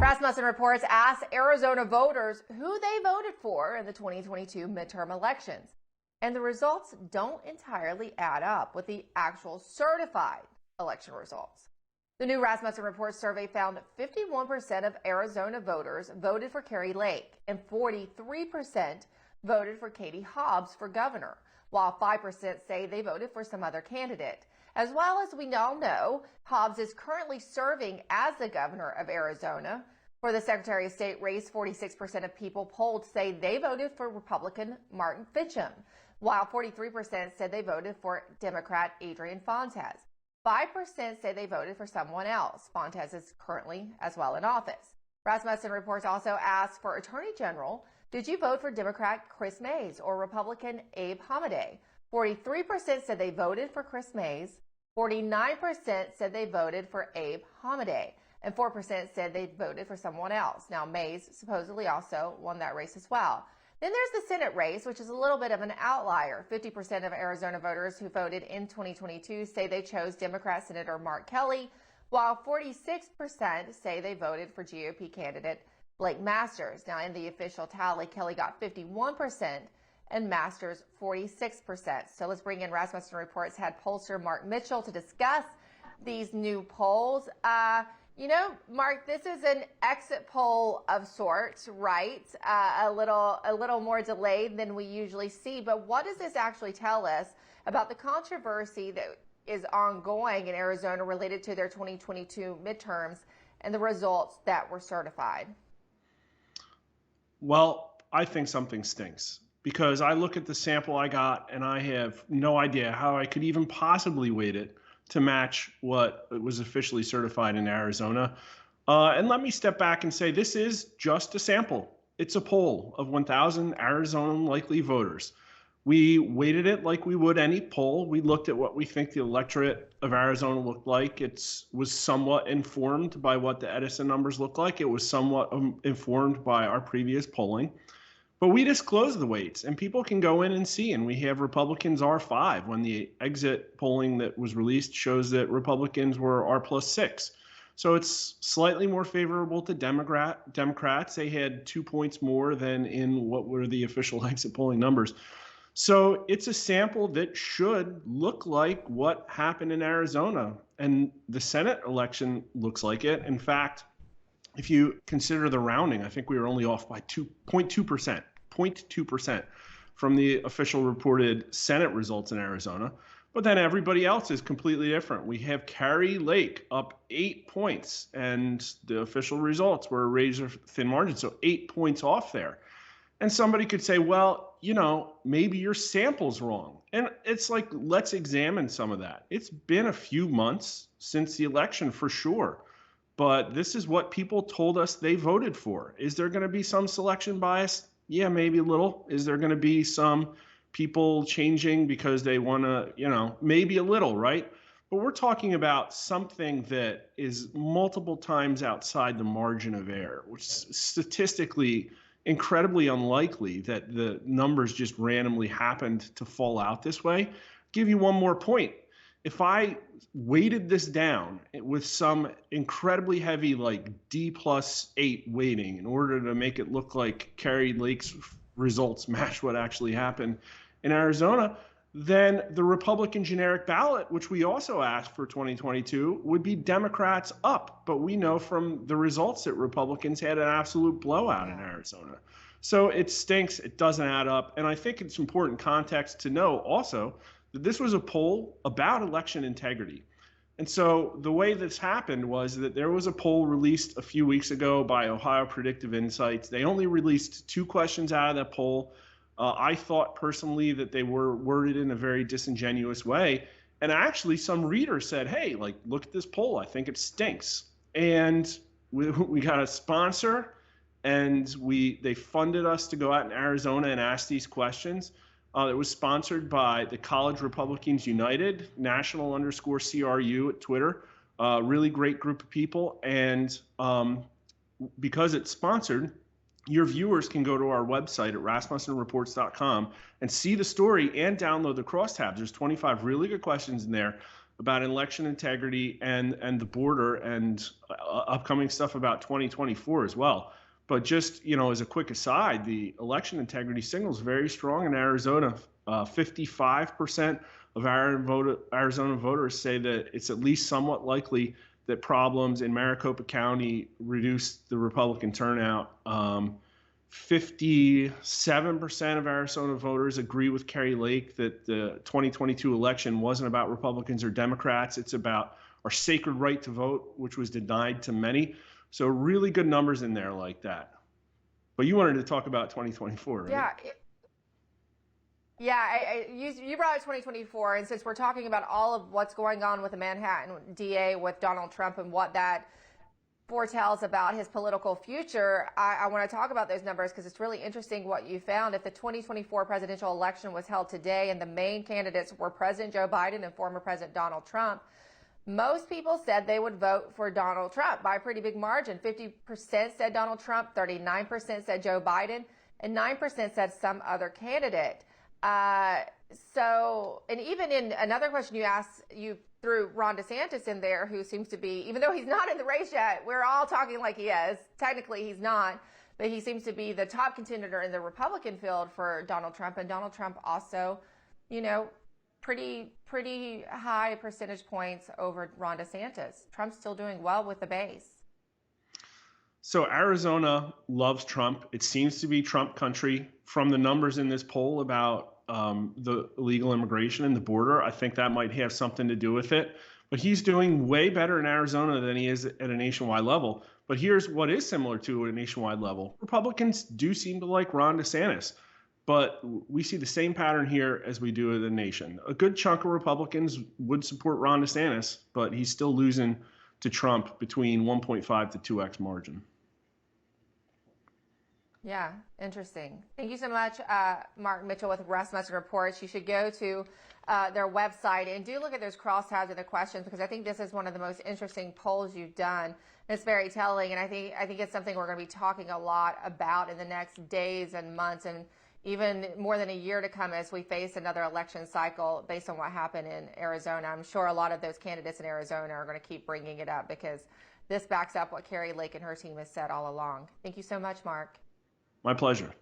Rasmussen Reports asked Arizona voters who they voted for in the 2022 midterm elections, and the results don't entirely add up with the actual certified election results. The new Rasmussen Reports survey found 51% of Arizona voters voted for KARI Lake and 43% voted for Katie Hobbs for governor, while 5% say they voted for some other candidate. As well as we all know, Hobbs is currently serving as the governor of Arizona. For the Secretary of State race, 46% of people polled say they voted for Republican Martin Fitcham, while 43% said they voted for Democrat Adrian Fontes. 5% say they voted for someone else. Fontes is currently as well in office. Rasmussen Reports also asked for Attorney General, did you vote for Democrat Chris Mays or Republican Abe Hamadeh? 43% said they voted for Chris Mays, 49% said they voted for Abe Hamadeh, and 4% said they voted for someone else. Now, Mays supposedly also won that race as well. Then there's the Senate race, which is a little bit of an outlier. 50% of Arizona voters who voted in 2022 say they chose Democrat Senator Mark Kelly, while 46% say they voted for GOP candidate Blake Masters. Now, in the official tally, Kelly got 51% and Masters 46%. So let's bring in Rasmussen Reports head pollster Mark Mitchell to discuss these new polls. You know, Mark, this is an exit poll of sorts, right? A little more delayed than we usually see. But what does this actually tell us about the controversy that is ongoing in Arizona related to their 2022 midterms and the results that were certified? Well, I think something stinks because I look at the sample I got and I have no idea how I could even possibly weight it to match what was officially certified in Arizona. And let me step back and say this is just a sample. It's a poll of 1,000 Arizona likely voters. We weighted it like we would any poll. We looked at what we think the electorate of Arizona looked like. It was somewhat informed by what the Edison numbers look like. It was somewhat informed by our previous polling. But we disclose the weights, and people can go in and see. And we have Republicans R5 when the exit polling that was released shows that Republicans were R+6. So it's slightly more favorable to Democrats. They had 2 points more than in what were the official exit polling numbers. So it's a sample that should look like what happened in Arizona. And the Senate election looks like it. In fact, if you consider the rounding, I think we were only off by 0.2% from the official reported Senate results in Arizona. But then everybody else is completely different. We have KARI Lake up 8 points, and the official results were a razor thin margin, so 8 points off there. And somebody could say, well, you know, maybe your sample's wrong. And it's like, let's examine some of that. It's been a few months since the election for sure. But this is what people told us they voted for. Is there going to be some selection bias? Yeah, maybe a little. Is there going to be some people changing because they want to, you know, maybe a little, right? But we're talking about something that is multiple times outside the margin of error, which is statistically incredibly unlikely that the numbers just randomly happened to fall out this way. I'll give you one more point. If I weighted this down with some incredibly heavy like D+8 weighting in order to make it look like KARI Lake's results match what actually happened in Arizona, then the Republican generic ballot, which we also asked for 2022, would be Democrats up. But we know from the results that Republicans had an absolute blowout in Arizona. So it stinks. It doesn't add up. And I think it's important context to know also that this was a poll about election integrity. And so the way this happened was that there was a poll released a few weeks ago by Ohio Predictive Insights. They only released 2 questions out of that poll. I thought personally that they were worded in a very disingenuous way. And actually some readers said, hey, like, look at this poll. I think it stinks. And we got a sponsor, and they funded us to go out in Arizona and ask these questions. It was sponsored by the College Republicans United, national_CRU at Twitter. Really great group of people. And because it's sponsored, your viewers can go to our website at rasmussenreports.com and see the story and download the crosstabs. There's 25 really good questions in there. about election integrity and the border and upcoming stuff about 2024 as well. But just, as a quick aside, the election integrity signal is very strong in Arizona. 55% of Arizona voters say that it's at least somewhat likely that problems in Maricopa County reduced the Republican turnout. 57% of Arizona voters agree with Kari Lake that the 2022 election wasn't about Republicans or Democrats. It's about our sacred right to vote, which was denied to many. So really good numbers in there like that. But you wanted to talk about 2024, right? Yeah. Yeah, you brought up 2024, and since we're talking about all of what's going on with the Manhattan DA with Donald Trump and what that foretells about his political future, I want to talk about those numbers because it's really interesting what you found. If the 2024 presidential election was held today and the main candidates were President Joe Biden and former President Donald Trump, most people said they would vote for Donald Trump by a pretty big margin. 50% said Donald Trump, 39% said Joe Biden, and 9% said some other candidate. And even in another question you asked, you threw Ron DeSantis in there, who seems to be, even though he's not in the race yet, we're all talking like he is. Technically, he's not, but he seems to be the top contender in the Republican field for Donald Trump. And Donald Trump also, pretty high percentage points over Ron DeSantis. Trump's still doing well with the base. So Arizona loves Trump. It seems to be Trump country. From the numbers in this poll about the illegal immigration and the border, I think that might have something to do with it. But he's doing way better in Arizona than he is at a nationwide level. But here's what is similar to a nationwide level. Republicans do seem to like Ron DeSantis. But we see the same pattern here as we do in the nation. A good chunk of Republicans would support Ron DeSantis, but he's still losing to Trump between 1.5 to 2x margin. Yeah, interesting. Thank you so much, Mark Mitchell with Rasmussen Reports. You should go to their website and do look at those crosstabs of the questions, because I think this is one of the most interesting polls you've done. It's very telling, and I think it's something we're going to be talking a lot about in the next days and months, and even more than a year to come as we face another election cycle based on what happened in Arizona. I'm sure a lot of those candidates in Arizona are going to keep bringing it up because this backs up what Kari Lake and her team has said all along. Thank you so much, Mark. My pleasure.